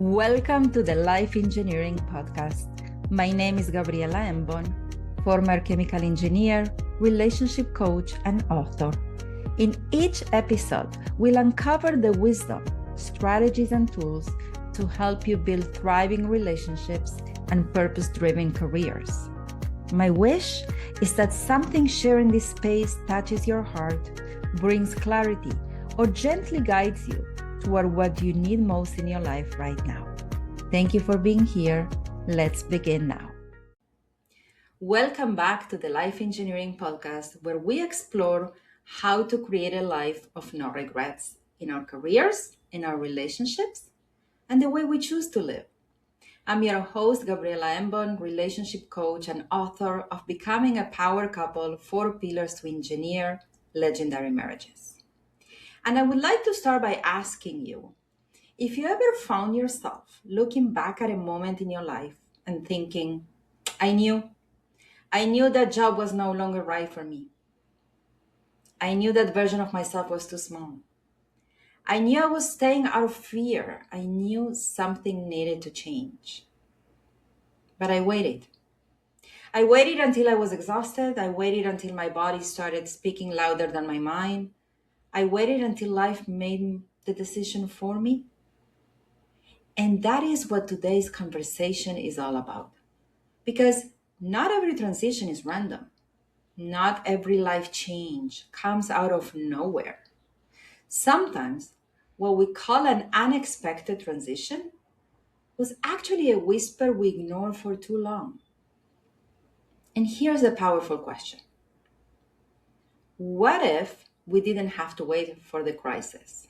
Welcome to the Life Engineering Podcast. My name is Gabriela Embon, former chemical engineer, relationship coach, and author. In each episode, we'll uncover the wisdom, strategies, and tools to help you build thriving relationships and purpose-driven careers. My wish is that something shared in this space touches your heart, brings clarity, or gently guides you toward what you need most in your life right now. Thank you for being here. Let's begin now. Welcome back to the Life Engineering Podcast, where we explore how to create a life of no regrets in our careers, in our relationships, and the way we choose to live. I'm your host, Gabriela Embon, relationship coach and author of Becoming a Power Couple: 4 Pillars to Engineer Legendary Marriages. And I would like to start by asking you, if you ever found yourself looking back at a moment in your life and thinking, I knew that job was no longer right for me. I knew that version of myself was too small. I knew I was staying out of fear. I knew something needed to change. But I waited. I waited until I was exhausted. I waited until my body started speaking louder than my mind. I waited until life made the decision for me. And that is what today's conversation is all about. Because not every transition is random. Not every life change comes out of nowhere. Sometimes what we call an unexpected transition was actually a whisper we ignored for too long. And here's a powerful question. What if we didn't have to wait for the crisis?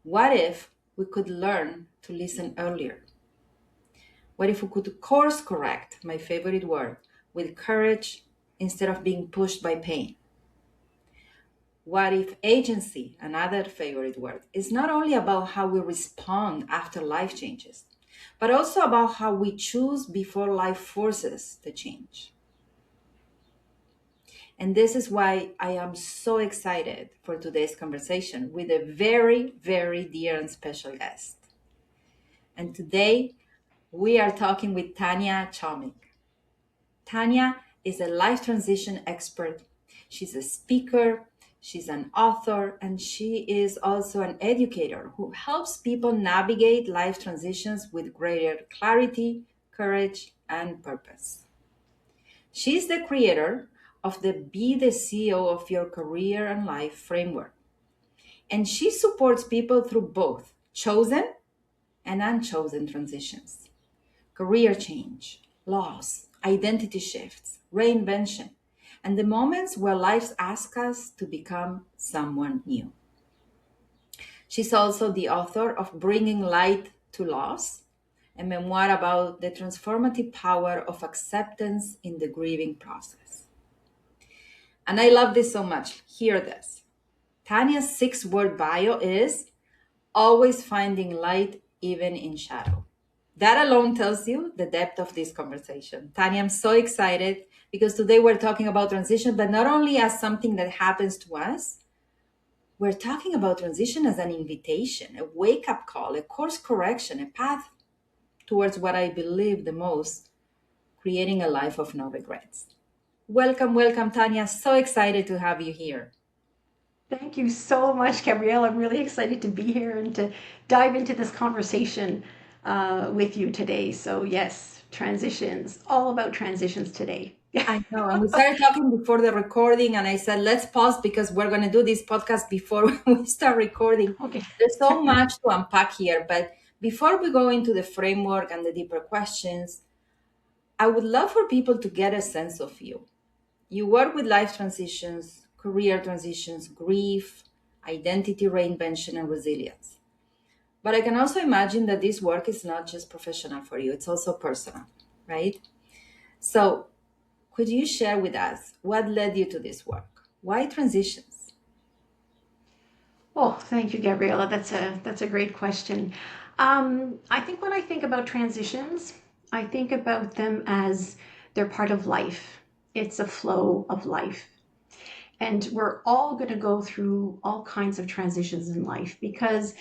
What if we could learn to listen earlier? What if we could course correct, my favorite word, with courage instead of being pushed by pain? What if agency, another favorite word, is not only about how we respond after life changes, but also about how we choose before life forces the change? And this is why I am so excited for today's conversation with a very, very dear and special guest. And today we are talking with Tania Chomyk. Tania is a life transition expert. She's a speaker, she's an author, and she is also an educator who helps people navigate life transitions with greater clarity, courage, and purpose. She's the creator of the Be the CEO of Your Career and Life framework. And she supports people through both chosen and unchosen transitions, career change, loss, identity shifts, reinvention, and the moments where life asks us to become someone new. She's also the author of Bringing Light to Loss, a memoir about the transformative power of acceptance in the grieving process. And I love this so much. Hear this. Tania's 6-word bio is always finding light even in shadow. That alone tells you the depth of this conversation. Tania, I'm so excited because today we're talking about transition, but not only as something that happens to us, we're talking about transition as an invitation, a wake-up call, a course correction, a path towards what I believe the most, creating a life of no regrets. Welcome, Tania. So excited to have you here. Thank you so much, Gabrielle. I'm really excited to be here and to dive into this conversation with you today. So yes, transitions, all about transitions today. I know. And we started talking before the recording, and I said, let's pause because we're going to do this podcast before we start recording. Okay. There's so much to unpack here. But before we go into the framework and the deeper questions, I would love for people to get a sense of you. You work with life transitions, career transitions, grief, identity reinvention, and resilience. But I can also imagine that this work is not just professional for you, it's also personal, right? So could you share with us what led you to this work? Why transitions? Oh, thank you, Gabriella. That's a great question. I think when I think about transitions, I think about them as they're part of life. It's a flow of life. And we're all going to go through all kinds of transitions in life because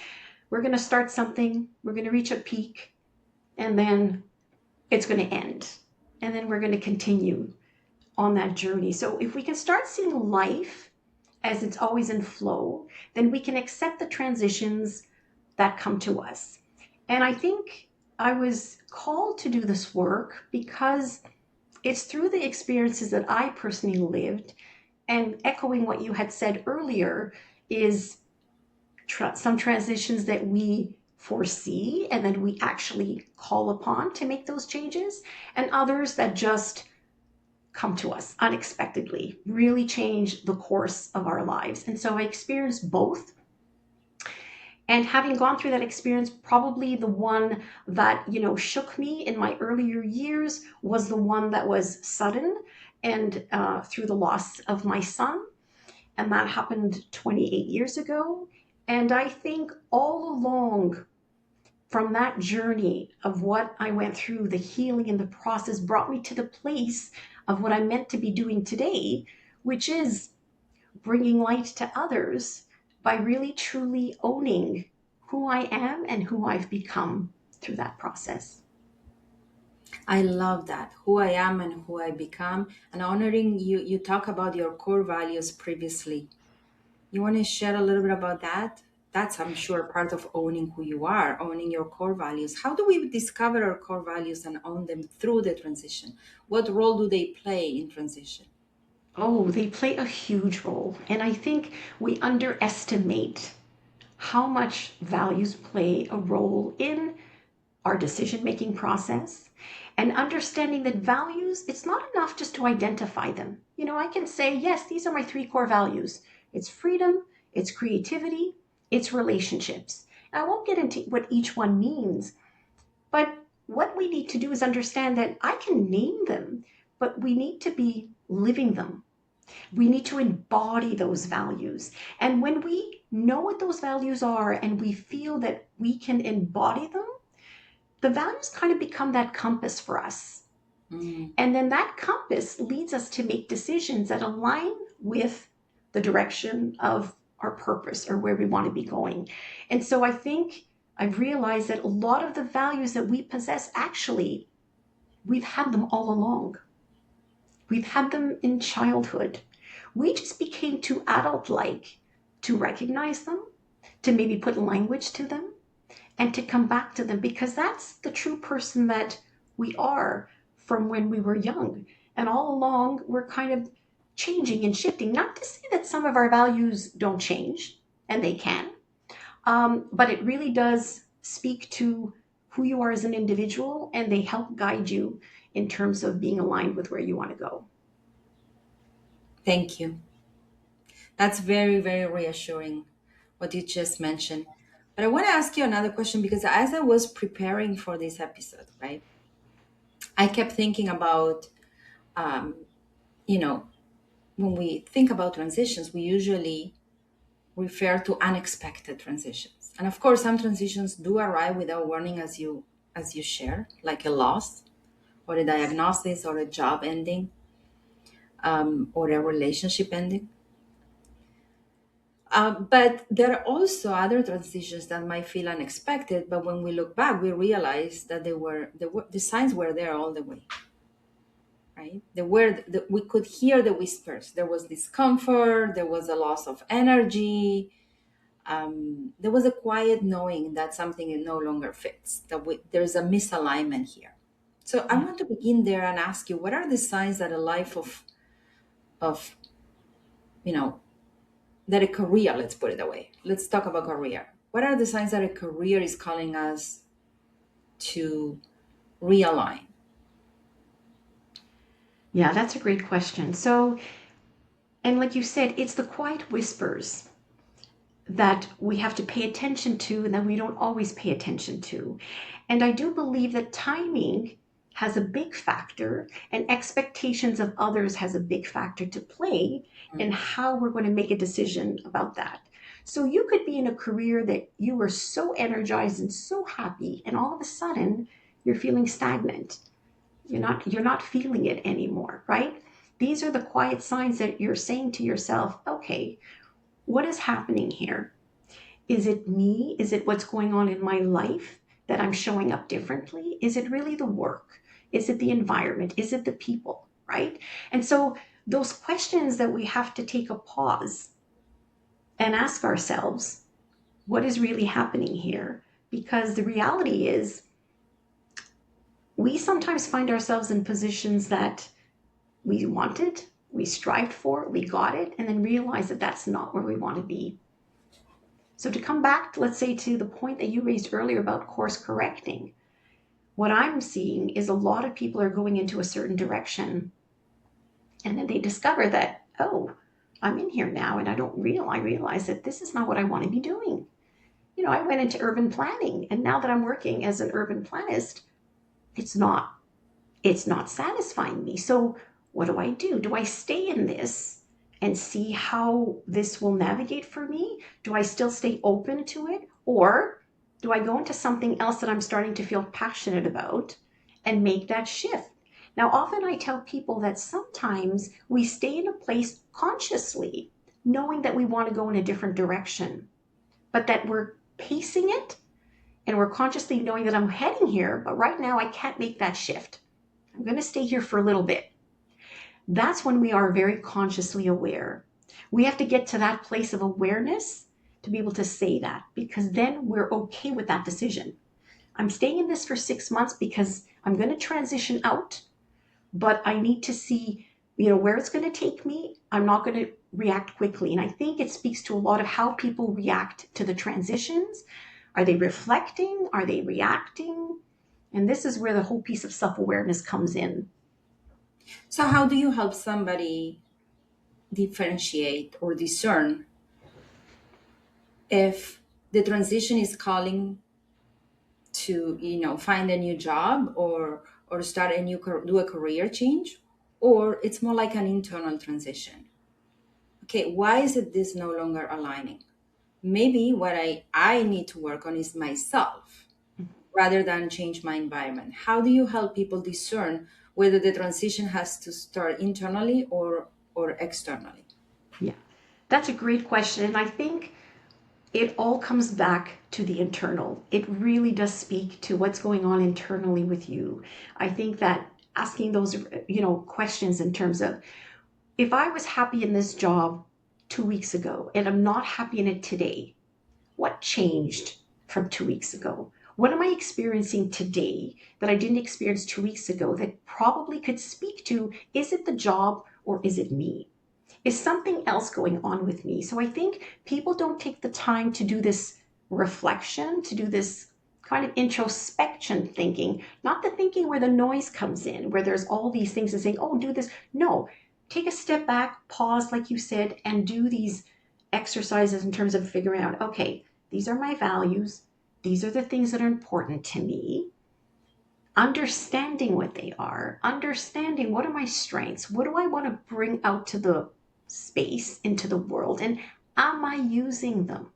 we're going to start something, we're going to reach a peak, and then it's going to end. And then we're going to continue on that journey. So if we can start seeing life as it's always in flow, then we can accept the transitions that come to us. And I think I was called to do this work because it's through the experiences that I personally lived, and echoing what you had said earlier is some transitions that we foresee and then we actually call upon to make those changes, and others that just come to us unexpectedly, really change the course of our lives. And so I experienced both. And having gone through that experience, probably the one that, shook me in my earlier years was the one that was sudden and through the loss of my son. And that happened 28 years ago. And I think all along from that journey of what I went through, the healing and the process brought me to the place of what I'm meant to be doing today, which is bringing light to others by really truly owning who I am and who I've become through that process. I love that, who I am and who I become, and honoring you. You talk about your core values previously. You want to share a little bit about that? That's, I'm sure, part of owning who you are, owning your core values. How do we discover our core values and own them through the transition? What role do they play in transition? Oh, they play a huge role. And I think we underestimate how much values play a role in our decision-making process, and understanding that values, it's not enough just to identify them. I can say, yes, these are my 3 core values. It's freedom, it's creativity, it's relationships. I won't get into what each one means, but what we need to do is understand that I can name them, but we need to be living them. We need to embody those values. And when we know what those values are and we feel that we can embody them, the values kind of become that compass for us. And then that compass leads us to make decisions that align with the direction of our purpose or where we want to be going. And so I think I've realized that a lot of the values that we possess, actually, we've had them all along. We've had them in childhood. We just became too adult-like to recognize them, to maybe put language to them, and to come back to them, because that's the true person that we are from when we were young. And all along, we're kind of changing and shifting. Not to say that some of our values don't change, and they can, but it really does speak to who you are as an individual, and they help guide you in terms of being aligned with where you want to go. Thank you. That's very, very reassuring, what you just mentioned. But I want to ask you another question, because as I was preparing for this episode, right, I kept thinking about, when we think about transitions, we usually refer to unexpected transitions. And of course, some transitions do arrive without warning, as you share, like a loss or a diagnosis or a job ending, or a relationship ending. But there are also other transitions that might feel unexpected, but when we look back, we realize that the signs were there all the way, right? We could hear the whispers. There was discomfort, there was a loss of energy, there was a quiet knowing that something no longer fits, there's a misalignment here. So I want to begin there and ask you, what are the signs that a life of that a career, let's put it away. Let's talk about career. What are the signs that a career is calling us to realign? Yeah, that's a great question. So, and like you said, it's the quiet whispers that we have to pay attention to and that we don't always pay attention to. And I do believe that timing has a big factor, and expectations of others has a big factor to play in how we're going to make a decision about that. So you could be in a career that you were so energized and so happy, and all of a sudden you're feeling stagnant. You're not feeling it anymore, right? These are the quiet signs that you're saying to yourself, okay, what is happening here? Is it me? Is it what's going on in my life that I'm showing up differently? Is it really the work? Is it the environment? Is it the people? Right? And so those questions that we have to take a pause and ask ourselves, what is really happening here? Because the reality is, we sometimes find ourselves in positions that we wanted, we strived for, we got it, and then realize that that's not where we want to be. So to come back, let's say, to the point that you raised earlier about course correcting, what I'm seeing is a lot of people are going into a certain direction, and then they discover that, oh, I'm in here now, and I realize that this is not what I want to be doing. I went into urban planning, and now that I'm working as an urban planist, it's not satisfying me. So what do? Do I stay in this and see how this will navigate for me? Do I still stay open to it? Or do I go into something else that I'm starting to feel passionate about and make that shift? Now, often I tell people that sometimes we stay in a place consciously, knowing that we want to go in a different direction, but that we're pacing it and we're consciously knowing that I'm heading here, but right now I can't make that shift. I'm going to stay here for a little bit. That's when we are very consciously aware. We have to get to that place of awareness to be able to say that, because then we're okay with that decision. I'm staying in this for 6 months because I'm going to transition out, but I need to see, where it's going to take me. I'm not going to react quickly. And I think it speaks to a lot of how people react to the transitions. Are they reflecting? Are they reacting? And this is where the whole piece of self-awareness comes in. So how do you help somebody differentiate or discern if the transition is calling to, find a new job or start do a career change, or it's more like an internal transition? Okay, why is it this no longer aligning? Maybe what I need to work on is myself rather than change my environment. How do you help people discern whether the transition has to start internally or externally? Yeah, that's a great question. And I think it all comes back to the internal. It really does speak to what's going on internally with you. I think that asking those, questions in terms of, if I was happy in this job 2 weeks ago and I'm not happy in it today, what changed from 2 weeks ago? What am I experiencing today that I didn't experience 2 weeks ago that probably could speak to, is it the job or is it me? Is something else going on with me? So I think people don't take the time to do this reflection, to do this kind of introspection thinking, not the thinking where the noise comes in, where there's all these things and saying, oh, do this. No, take a step back, pause, like you said, and do these exercises in terms of figuring out, okay, these are my values. These are the things that are important to me. Understanding what they are, understanding what are my strengths, what do I want to bring out to the space, into the world, and am I using them?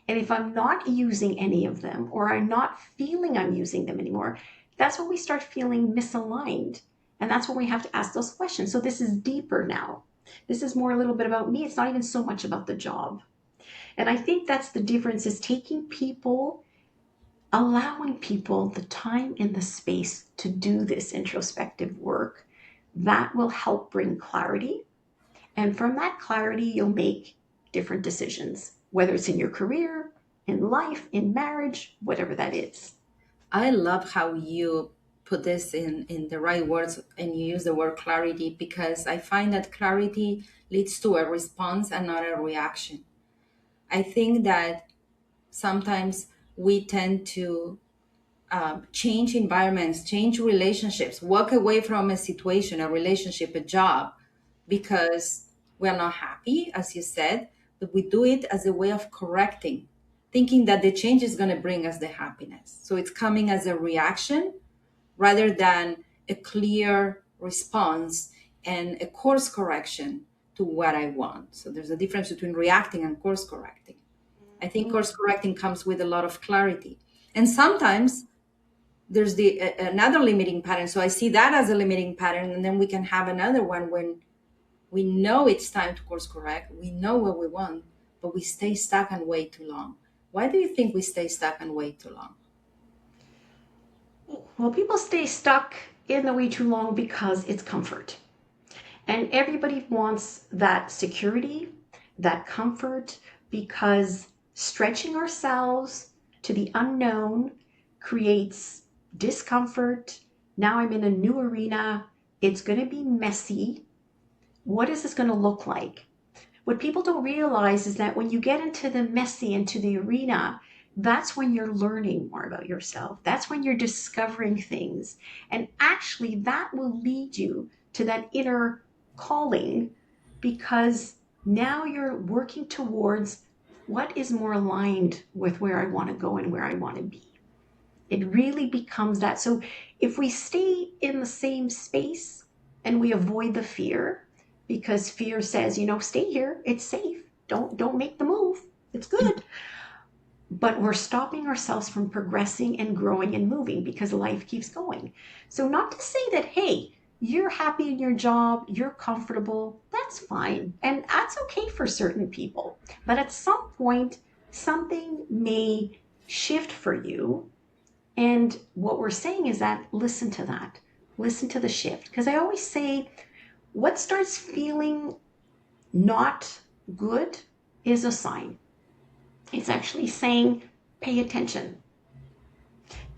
And if I'm not using any of them, or I'm not feeling I'm using them anymore, that's when we start feeling misaligned. And that's when we have to ask those questions. So this is deeper now. This is more a little bit about me. It's not even so much about the job. And I think that's the difference, is allowing people the time and the space to do this introspective work. That will help bring clarity. And from that clarity, you'll make different decisions, whether it's in your career, in life, in marriage, whatever that is. I love how you put this in the right words, and you use the word clarity, because I find that clarity leads to a response and not a reaction. I think that sometimes we tend to change environments, change relationships, walk away from a situation, a relationship, a job, because we're not happy, as you said, but we do it as a way of correcting, thinking that the change is going to bring us the happiness. So it's coming as a reaction rather than a clear response and a course correction to what I want. So there's a difference between reacting and course correcting. I think course correcting comes with a lot of clarity. And sometimes there's another limiting pattern. So I see that as a limiting pattern, and then we can have another one when we know it's time to course correct. We know what we want, but we stay stuck and wait too long. Why do you think we stay stuck and wait too long? Well, people stay stuck in the way too long because it's comfort. And everybody wants that security, that comfort, because stretching ourselves to the unknown creates discomfort. Now I'm in a new arena. It's going to be messy. What is this going to look like? What people don't realize is that when you get into the messy, into the arena, that's when you're learning more about yourself. That's when you're discovering things. And actually, that will lead you to that inner calling, because now you're working towards what is more aligned with where I want to go and where I want to be. It really becomes that. So if we stay in the same space and we avoid the fear, because fear says, stay here, it's safe. Don't make the move. It's good. But we're stopping ourselves from progressing and growing and moving because life keeps going. So not to say that, hey, you're happy in your job, you're comfortable, that's fine. And that's okay for certain people. But at some point, something may shift for you. And what we're saying is that listen to that. Listen to the shift. Because I always say, what starts feeling not good is a sign. It's actually saying, pay attention.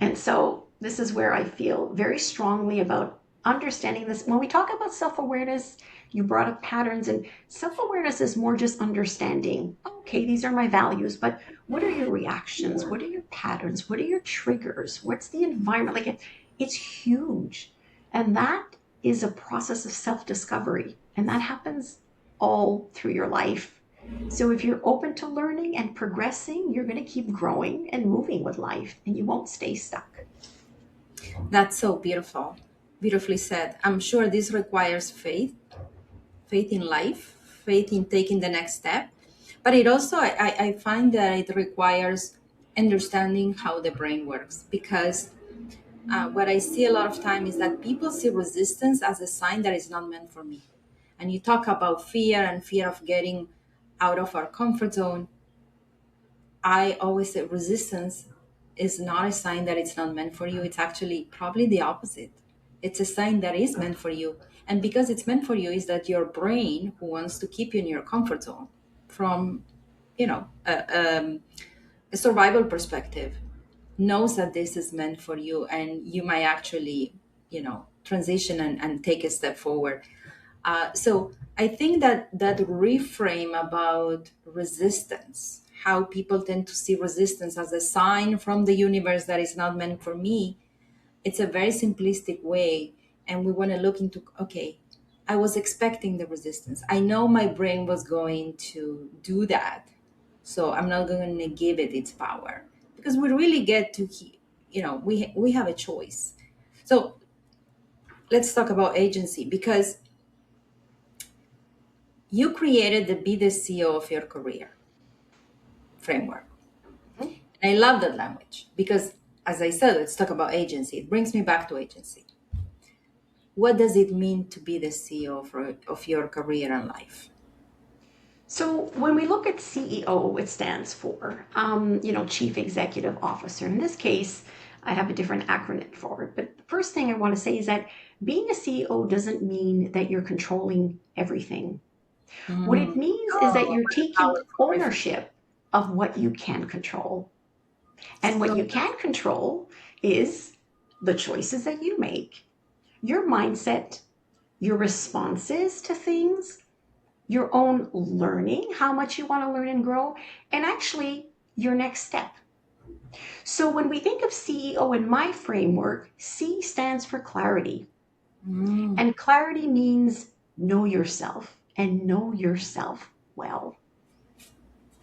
And so this is where I feel very strongly about understanding this. When we talk about self-awareness, you brought up patterns, and self-awareness is more just understanding, okay, these are my values, but what are your reactions? What are your patterns? What are your triggers? What's the environment? Like it's huge. And that is a process of self-discovery. And that happens all through your life. So if you're open to learning and progressing, you're going to keep growing and moving with life, and you won't stay stuck. That's so beautiful. Beautifully said. I'm sure this requires faith in life, faith in taking the next step. But it also, I find that it requires understanding how the brain works, because what I see a lot of time is that people see resistance as a sign that it's not meant for me. And you talk about fear and fear of getting out of our comfort zone. I always say resistance is not a sign that it's not meant for you. It's actually probably the opposite. It's a sign that is meant for you. And because it's meant for you is that your brain, who wants to keep you in your comfort zone from, a survival perspective, knows that this is meant for you, and you might actually, transition and take a step forward. So I think that reframe about resistance, how people tend to see resistance as a sign from the universe that is not meant for me, it's a very simplistic way. And we want to look into, okay, I was expecting the resistance. I know my brain was going to do that. So I'm not going to give it its power, because we really get to, we have a choice. So let's talk about agency, because you created the Be the CEO of Your Career framework. And I love that language because, as I said, let's talk about agency. It brings me back to agency. What does it mean to be the CEO of your career and life? So when we look at CEO, it stands for, Chief Executive Officer. In this case, I have a different acronym for it. But the first thing I want to say is that being a CEO doesn't mean that you're controlling everything. What it means is that you're taking ownership of what you can control. And what you can control is the choices that you make, your mindset, your responses to things, your own learning, how much you want to learn and grow, and actually your next step. So when we think of CEO in my framework, C stands for clarity. And clarity means know yourself and know yourself well.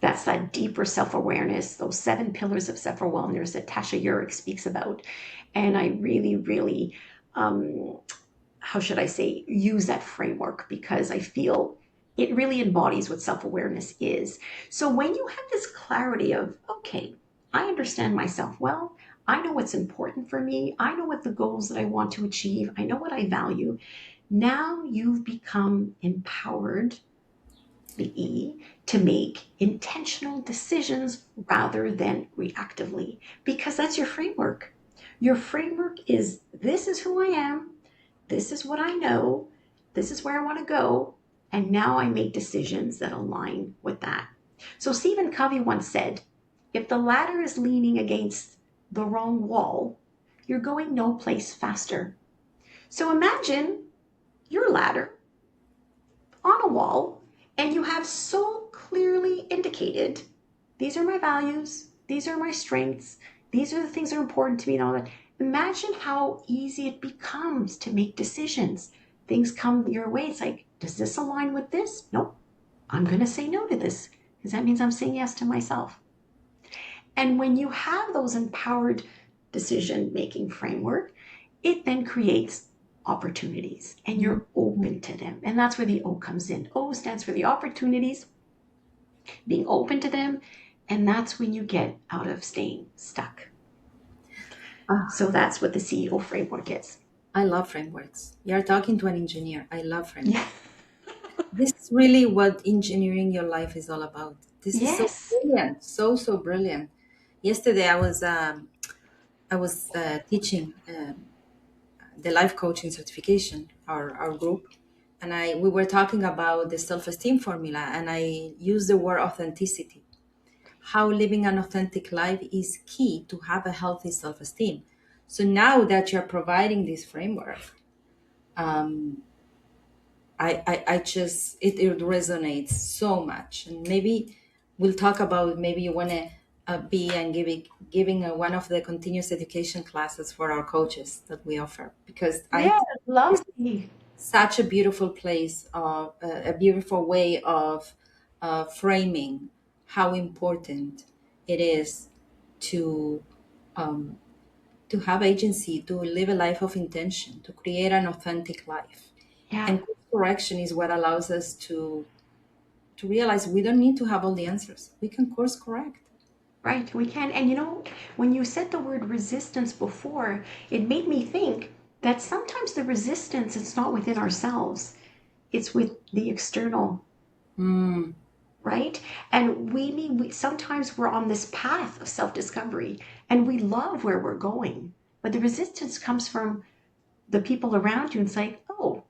That's that deeper self-awareness, those 7 pillars of self-awareness that Tasha Eurich speaks about. And I really, really, how should I say, use that framework because I feel it really embodies what self-awareness is. So when you have this clarity of, okay, I understand myself well, I know what's important for me, I know what the goals that I want to achieve, I know what I value. Now you've become empowered the E, to make intentional decisions rather than reactively, because that's your framework. Your framework is, this is who I am, this is what I know, this is where I want to go, and now I make decisions that align with that. So Stephen Covey once said, if the ladder is leaning against the wrong wall, you're going no place faster. So imagine your ladder on a wall, and you have so clearly indicated, these are my values, these are my strengths, these are the things that are important to me, and all that. Imagine how easy it becomes to make decisions. Things come your way. It's like, does this align with this? Nope. I'm going to say no to this, because that means I'm saying yes to myself. And when you have those empowered decision making framework, it then creates opportunities, and you're open to them. And that's where the O comes in. O stands for the opportunities, being open to them. And that's when you get out of staying stuck. So that's what the CEO framework is. I love frameworks. You're talking to an engineer. I love frameworks. Yeah. This is really what engineering your life is all about. This is so brilliant, so brilliant. Yesterday, I was teaching the life coaching certification, our group, and we were talking about the self-esteem formula, and I used the word authenticity. How living an authentic life is key to have a healthy self-esteem. So now that you're providing this framework, I just, it resonates so much. And maybe we'll talk about, maybe you want to be and giving one of the continuous education classes for our coaches that we offer, because I love it. Such a beautiful place, of a beautiful way of framing how important it is to have agency, to live a life of intention, to create an authentic life. Yeah. And course correction is what allows us to realize we don't need to have all the answers. We can course correct. Right, we can. And you know, when you said the word resistance before, it made me think that sometimes the resistance, it's not within ourselves, it's with the external. Right? And we sometimes we're on this path of self-discovery and we love where we're going, but the resistance comes from the people around you. And it's like, oh,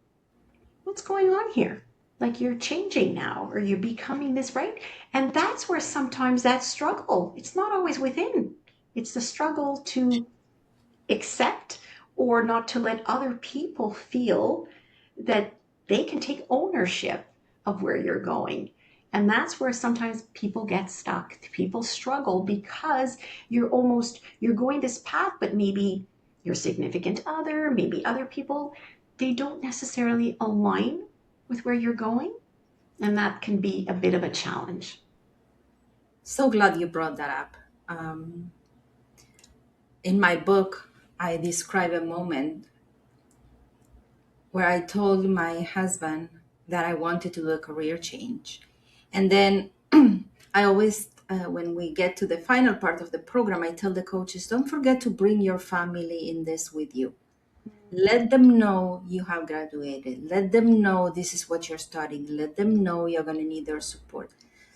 what's going on here? Like, you're changing now, or you're becoming this, right? And that's where sometimes that struggle, it's not always within. It's the struggle to accept or not to let other people feel that they can take ownership of where you're going. And that's where sometimes people get stuck. People struggle because you're going this path, but maybe your significant other, maybe other people, they don't necessarily align with where you're going. And that can be a bit of a challenge. So glad you brought that up. In my book, I describe a moment where I told my husband that I wanted to do a career change. And then I always, when we get to the final part of the program, I tell the coaches, don't forget to bring your family in this with you. Let them know you have graduated. Let them know this is what you're studying. Let them know you're going to need their support.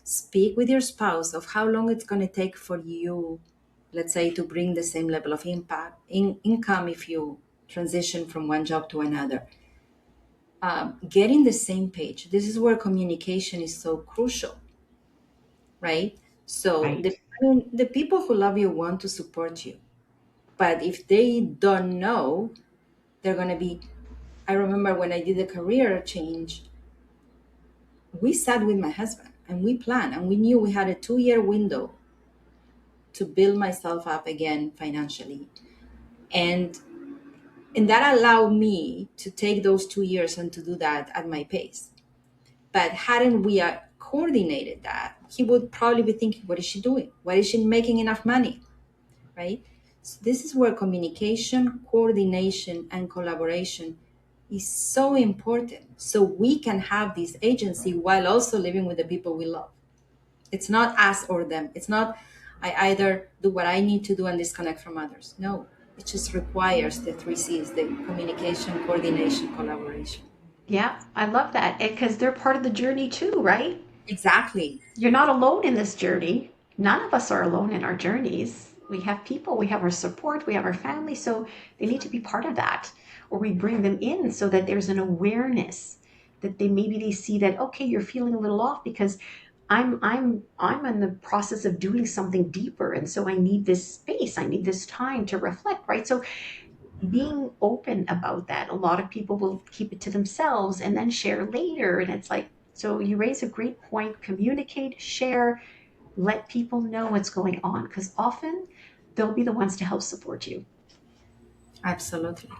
Speak with your spouse of how long it's going to take for you, let's say, to bring the same level of income if you transition from one job to another. Getting the same page. This is where communication is so crucial, right? So right. The people who love you want to support you. But if they don't know, they're going to be... I remember when I did the career change, we sat with my husband and we planned, and we knew we had a 2-year window to build myself up again financially. And that allowed me to take those 2 years and to do that at my pace. But hadn't we coordinated that, he would probably be thinking, what is she doing? Why is she making enough money? Right? So this is where communication, coordination, and collaboration is so important. So we can have this agency while also living with the people we love. It's not us or them. It's not I either do what I need to do and disconnect from others. No, it just requires the 3 C's, the communication, coordination, collaboration. Yeah, I love that, because they're part of the journey too, right? Exactly. You're not alone in this journey. None of us are alone in our journeys. We have people, we have our support, we have our family, so they need to be part of that. Or we bring them in so that there's an awareness that they see that, okay, you're feeling a little off because I'm in the process of doing something deeper, and so I need this space, I need this time to reflect, right? So being open about that. A lot of people will keep it to themselves and then share later. And it's like, so you raise a great point, communicate, share, let people know what's going on, because often they'll be the ones to help support you. Absolutely.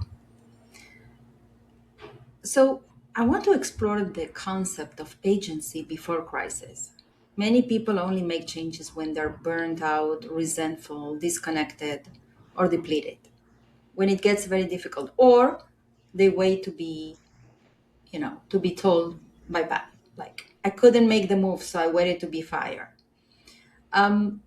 So, I want to explore the concept of agency before crisis. Many people only make changes when they're burned out, resentful, disconnected, or depleted. When it gets very difficult, or they wait to be, to be told bye bye. Like, I couldn't make the move, so I waited to be fired. Um,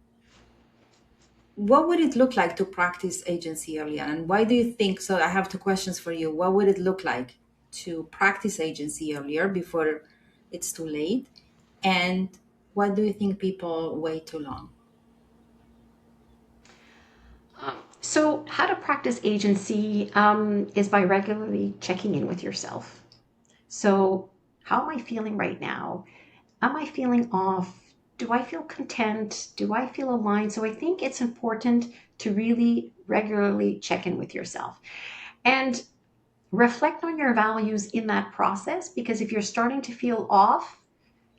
what would it look like to practice agency early on? And why do you think so? I have two questions for you. What would it look like to practice agency earlier before it's too late? And why do you think people wait too long? So, how to practice agency is by regularly checking in with yourself. So, how am I feeling right now? Am I feeling off? Do I feel content? Do I feel aligned? So, I think it's important to really regularly check in with yourself and reflect on your values in that process. Because if you're starting to feel off,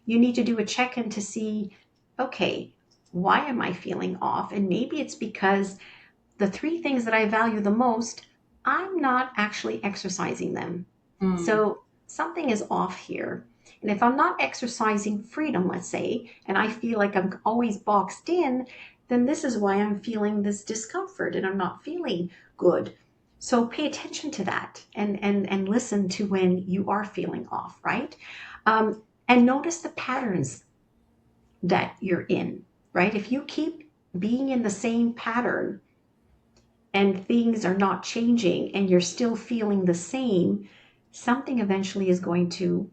you need to do a check in to see, okay, why am I feeling off? And maybe it's because the three things that I value the most, I'm not actually exercising them. Mm, So something is off here. And if I'm not exercising freedom, let's say, and I feel like I'm always boxed in, then this is why I'm feeling this discomfort and I'm not feeling good. So pay attention to that and listen to when you are feeling off, right? And notice the patterns that you're in, right? If you keep being in the same pattern, and things are not changing and you're still feeling the same, something eventually is going to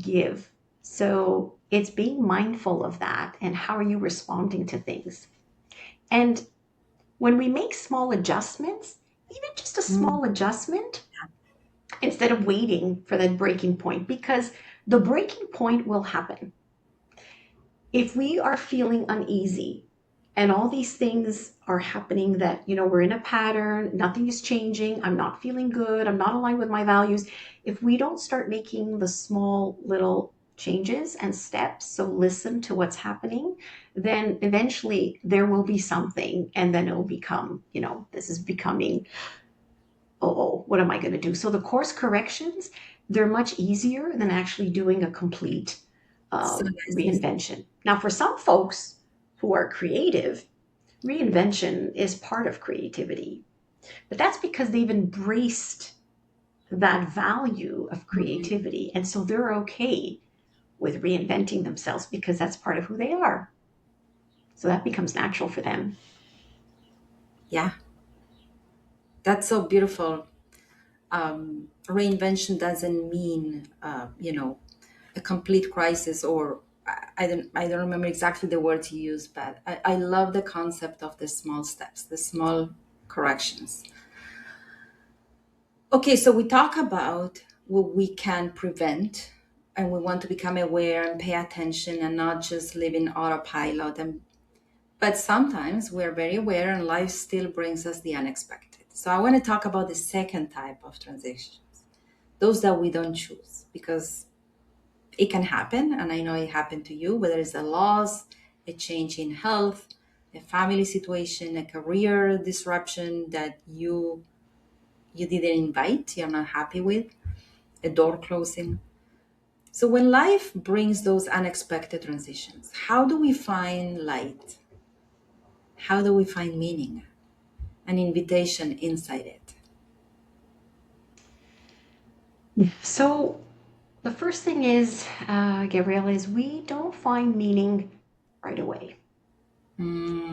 give. So it's being mindful of that and how are you responding to things. And when we make small adjustments, even just a mm, small adjustment, instead of waiting for that breaking point, because the breaking point will happen. If we are feeling uneasy and all these things are happening that, we're in a pattern, nothing is changing, I'm not feeling good, I'm not aligned with my values. If we don't start making the small little changes and steps, so listen to what's happening, then eventually there will be something and then it'll become, this is becoming, oh, what am I going to do? So the course corrections, they're much easier than actually doing a complete so nicely said. reinvention. Now, for some folks who are creative, reinvention is part of creativity, but that's because they've embraced that value of Mhm. creativity. And so they're okay with reinventing themselves because that's part of who they are. So that becomes natural for them. Yeah, that's so beautiful. Reinvention doesn't mean, a complete crisis, or I don't remember exactly the words you used, but I love the concept of the small steps, the small corrections. Okay, so we talk about what we can prevent, and we want to become aware and pay attention and not just live in autopilot. But sometimes we're very aware and life still brings us the unexpected. So I want to talk about the second type of transitions, those that we don't choose, because it can happen. And I know it happened to you, whether it's a loss, a change in health, a family situation, a career disruption that you didn't invite, you're not happy with, a door closing. So when life brings those unexpected transitions, how do we find light? How do we find meaning? An invitation inside it. So the first thing is, Gabrielle, is we don't find meaning right away.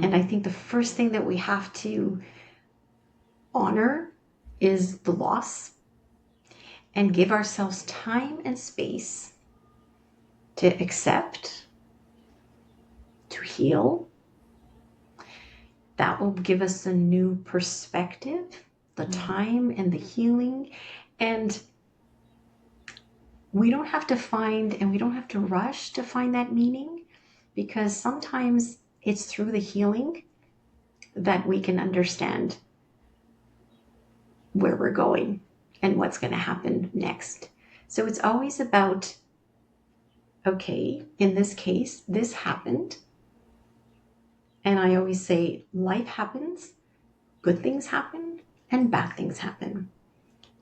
And Mm, I think the first thing that we have to honor is the loss and give ourselves time and space to accept, to heal. That will give us a new perspective, the time and the healing. And we don't have to find, and we don't have to rush to find that meaning, because sometimes it's through the healing that we can understand where we're going and what's going to happen next. So it's always about, okay, in this case, this happened. And I always say life happens, good things happen, and bad things happen.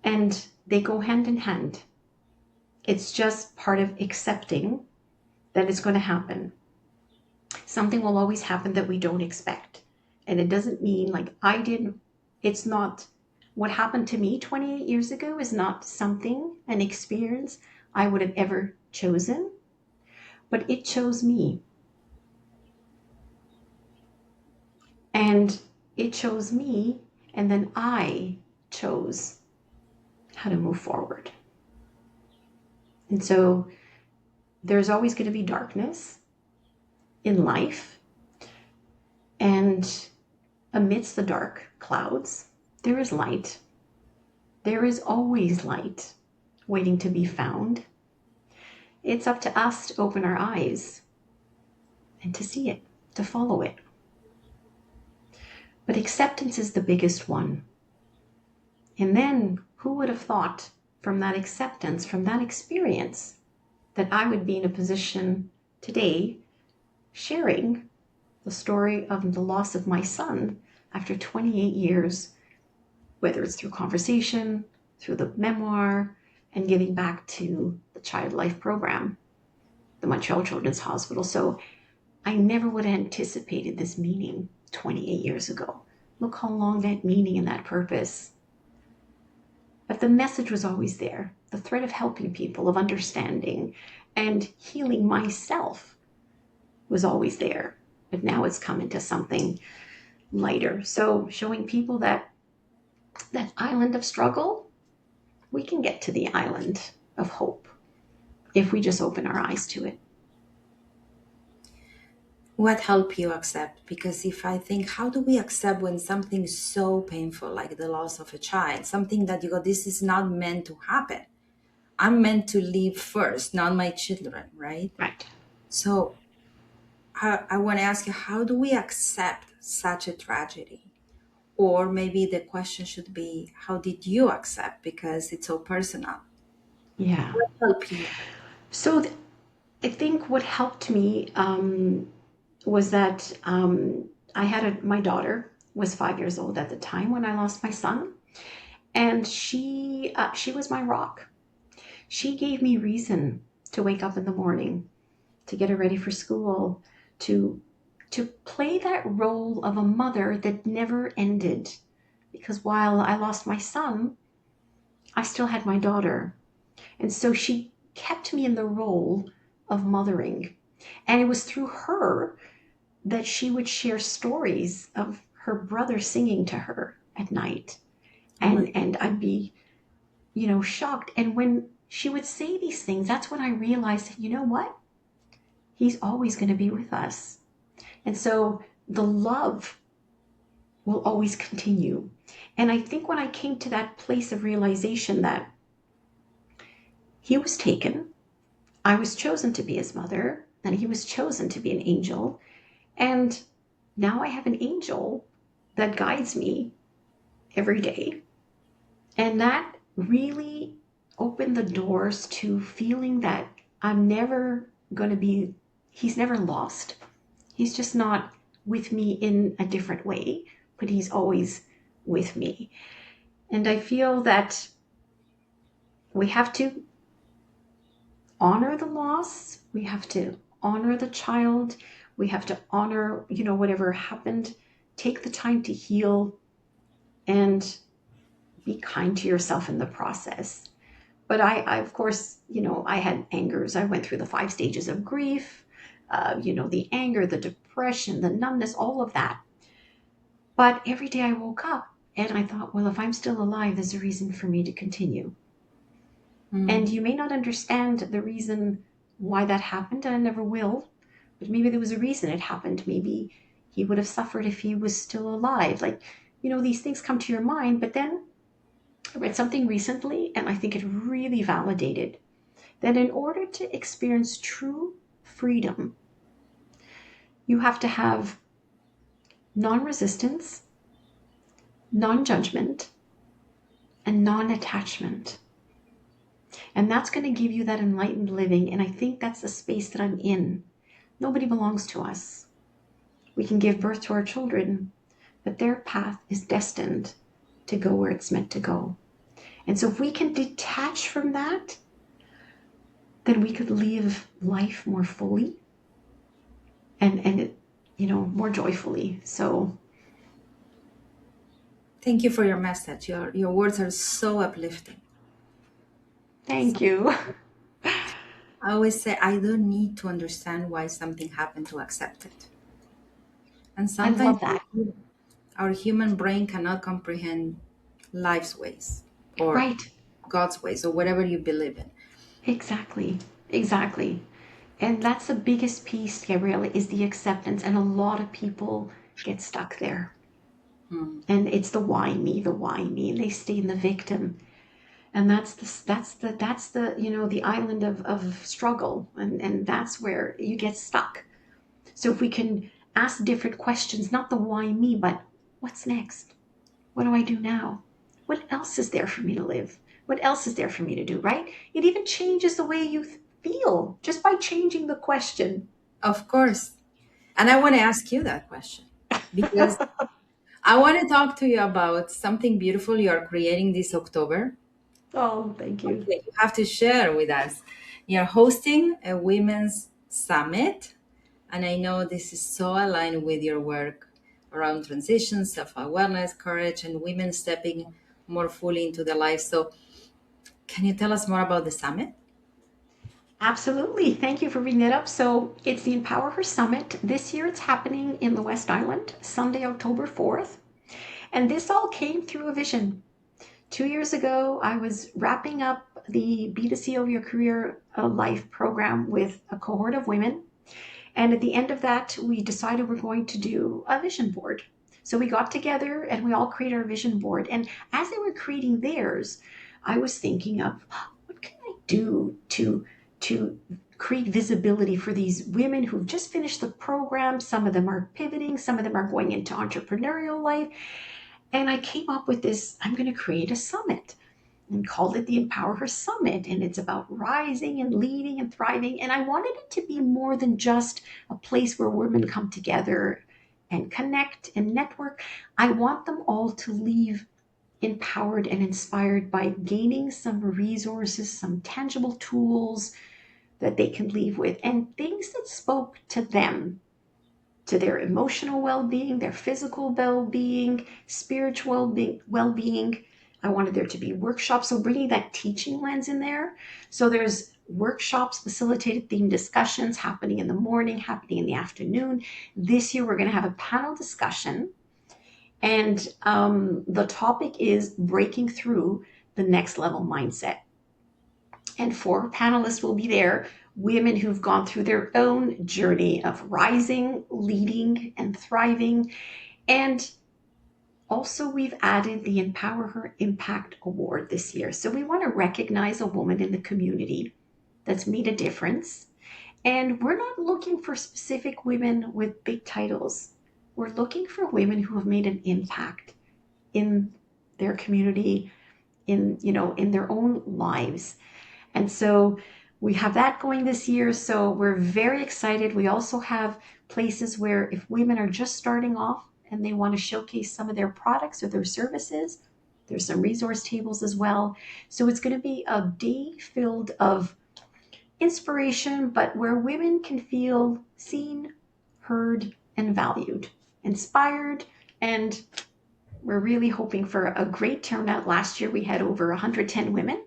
And they go hand in hand. It's just part of accepting that it's going to happen. Something will always happen that we don't expect. And it doesn't mean like it's not what happened to me 28 years ago is not something, an experience I would have ever chosen, but it chose me. And it chose me, and then I chose how to move forward. And so there's always going to be darkness in life. And amidst the dark clouds, there is light. There is always light waiting to be found. It's up to us to open our eyes and to see it, to follow it. But acceptance is the biggest one. And then who would have thought from that acceptance, from that experience, that I would be in a position today sharing the story of the loss of my son after 28 years, whether it's through conversation, through the memoir, and giving back to the Child Life program, the Montreal Children's Hospital. So I never would have anticipated this meaning 28 years ago. Look how long that meaning and that purpose. But the message was always there. The thread of helping people, of understanding, and healing myself was always there. But now it's come into something lighter. So showing people that island of struggle, we can get to the island of hope if we just open our eyes to it. What helped you accept? Because if I think, how do we accept when something is so painful, like the loss of a child, something that you go, this is not meant to happen. I'm meant to live first, not my children, right? Right. So I want to ask you, how do we accept such a tragedy? Or maybe the question should be, how did you accept? Because it's so personal. Yeah. What helped you? So I think what helped me was that I had my daughter was 5 years old at the time when I lost my son, and she was my rock. She gave me reason to wake up in the morning, to get her ready for school, to play that role of a mother that never ended. Because while I lost my son, I still had my daughter. And so she kept me in the role of mothering. And it was through her that she would share stories of her brother singing to her at night. And I'd be, shocked. And when she would say these things, that's when I realized that, you know what? He's always going to be with us. And so the love will always continue. And I think when I came to that place of realization that he was taken, I was chosen to be his mother, and he was chosen to be an angel. And now I have an angel that guides me every day. And that really opened the doors to feeling that I'm never going to be, he's never lost. He's just not with me in a different way, but he's always with me. And I feel that we have to honor the loss. We have to honor the child. We have to honor, whatever happened. Take the time to heal and be kind to yourself in the process. But I of course, I had angers. I went through the 5 stages of grief, the anger, the depression, the numbness, all of that. But every day I woke up and I thought, well, if I'm still alive, there's a reason for me to continue. And you may not understand the reason why that happened, and I never will. But maybe there was a reason it happened. Maybe he would have suffered if he was still alive. Like, these things come to your mind. But then I read something recently, and I think it really validated that in order to experience true freedom, you have to have non resistance, non judgment, and non attachment. And that's going to give you that enlightened living. And I think that's the space that I'm in. Nobody belongs to us. We can give birth to our children, but their path is destined to go where it's meant to go. And so if we can detach from that, then we could live life more fully and more joyfully. So Thank you for your message. Your words are so uplifting. thank you. I always say I don't need to understand why something happened to accept it. And I sometimes love that. our human brain cannot comprehend life's ways or Right. God's ways or whatever you believe in. Exactly. Exactly. And that's the biggest piece, Gabriela, is the acceptance. And a lot of people get stuck there. And it's the why me, the why me. And they stay in the victim. And that's the the island of struggle. And that's where you get stuck. So if we can ask different questions, not the why me, but what's next? What do I do now? What else is there for me to live? What else is there for me to do, right? It even changes the way you feel just by changing the question. Of course. And I want to ask you that question because I want to talk to you about something beautiful you are creating this October. Oh, thank you. Okay, you have to share with us. You're hosting a women's summit, and I know this is so aligned with your work around transition, self-awareness, courage, and women stepping more fully into their life. So, can you tell us more about the summit? Absolutely. Thank you for bringing that up. So it's the Empower Her Summit. This year it's happening in the West Island, Sunday, October 4th. And this all came through a vision. 2 years ago, I was wrapping up the Be the CEO of Your Career Life program with a cohort of women. And at the end of that, we decided we're going to do a vision board. So we got together and we all created our vision board. And as they were creating theirs, I was thinking of what can I do to create visibility for these women who've just finished the program. Some of them are pivoting, some of them are going into entrepreneurial life. And I came up with this, I'm going to create a summit and called it the Empower Her Summit. And it's about rising and leading and thriving. And I wanted it to be more than just a place where women come together and connect and network. I want them all to leave empowered and inspired by gaining some resources, some tangible tools that they can leave with, and things that spoke to them, to their emotional well-being, their physical well-being, spiritual well-being. I wanted there to be workshops, so bringing that teaching lens in there. So there's workshops, facilitated theme discussions happening in the morning, happening in the afternoon. This year we're going to have a panel discussion, and the topic is breaking through the next level mindset. And 4 panelists will be there, women who've gone through their own journey of rising, leading, and thriving. And also, we've added the Empower Her Impact Award this year. So we want to recognize a woman in the community that's made a difference. And we're not looking for specific women with big titles. We're looking for women who have made an impact in their community, in their own lives. And so we have that going this year. So we're very excited. We also have places where if women are just starting off and they want to showcase some of their products or their services, there's some resource tables as well. So it's going to be a day filled of inspiration, but where women can feel seen, heard, and valued, inspired. And we're really hoping for a great turnout. Last year we had over 110 women.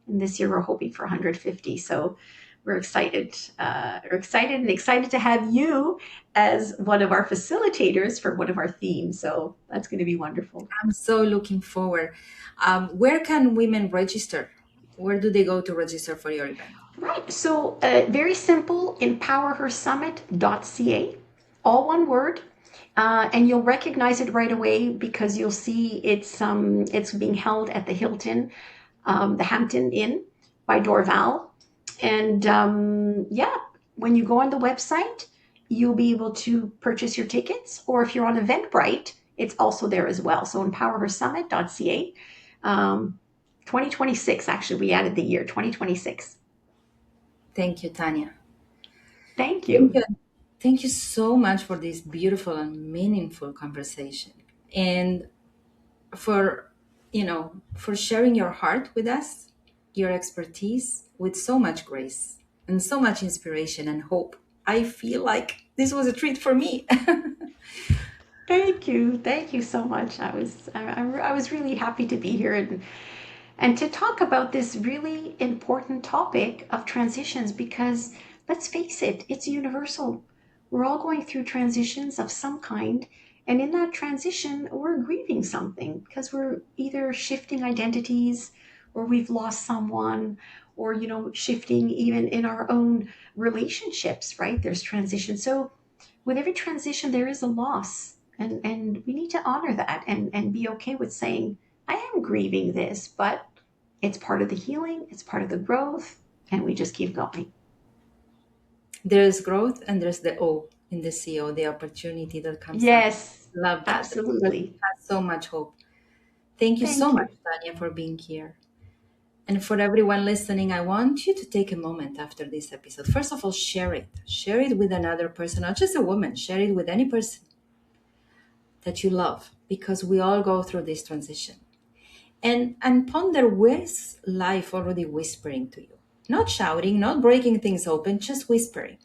And this year we're hoping for 150. So we're excited. And excited to have you as one of our facilitators for one of our themes. So that's going to be wonderful. I'm so looking forward. Where can women register? Where do they go to register for your event? Right. So very simple, empowerhersummit.ca, all one word. And you'll recognize it right away because you'll see it's being held at the Hilton, the Hampton Inn by Dorval. And yeah, when you go on the website, you'll be able to purchase your tickets. Or if you're on Eventbrite, it's also there as well. So empowerhersummit.ca. 2026, actually, we added the year 2026. Thank you, Tanya. Thank Thank you. you. Thank you so much for this beautiful and meaningful conversation. And for, for sharing your heart with us, your expertise with so much grace and so much inspiration and hope. I feel like this was a treat for me. Thank you. Thank you so much. I was really happy to be here and to talk about this really important topic of transitions because let's face it, it's universal. We're all going through transitions of some kind. And in that transition, we're grieving something because we're either shifting identities or we've lost someone or, shifting even in our own relationships, right? There's transition. So with every transition, there is a loss. And we need to honor that and be okay with saying, I am grieving this, but it's part of the healing, it's part of the growth, and we just keep going. There's growth and there's the O in the CO, the opportunity that comes up. Yes, Love that. That absolutely. has so much hope. Thank you so Thank much, you. Tanya, for being here. And for everyone listening, I want you to take a moment after this episode. First of all, share it. Share it with another person, not just a woman. Share it with any person that you love, because we all go through this transition. And ponder, where's life already whispering to you? Not shouting, not breaking things open, just whispering.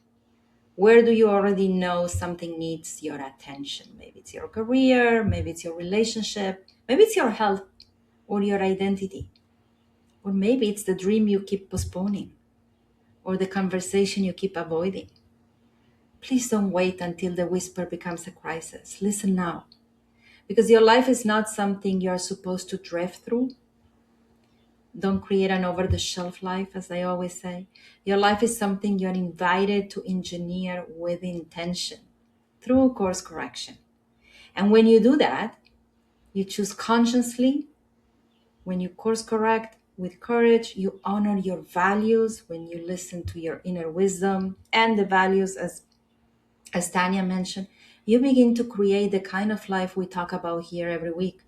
Where do you already know something needs your attention? Maybe it's your career, maybe it's your relationship, maybe it's your health or your identity. Or maybe it's the dream you keep postponing or the conversation you keep avoiding. Please don't wait until the whisper becomes a crisis. Listen now, because your life is not something you're supposed to drift through. Don't create an over the shelf life, as I always say. Your life is something you're invited to engineer with intention through course correction. And when you do that, you choose consciously. When you course correct with courage, you honor your values. When you listen to your inner wisdom and the values, as Tanya mentioned, you begin to create the kind of life we talk about here every week,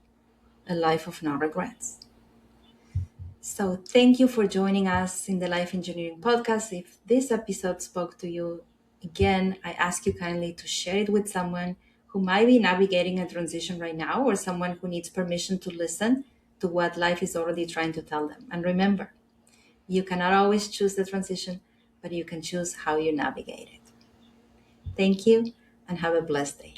a life of no regrets. So thank you for joining us in the Life Engineering Podcast. If this episode spoke to you, again, I ask you kindly to share it with someone who might be navigating a transition right now, or someone who needs permission to listen to what life is already trying to tell them. And remember, you cannot always choose the transition, but you can choose how you navigate it. Thank you and have a blessed day.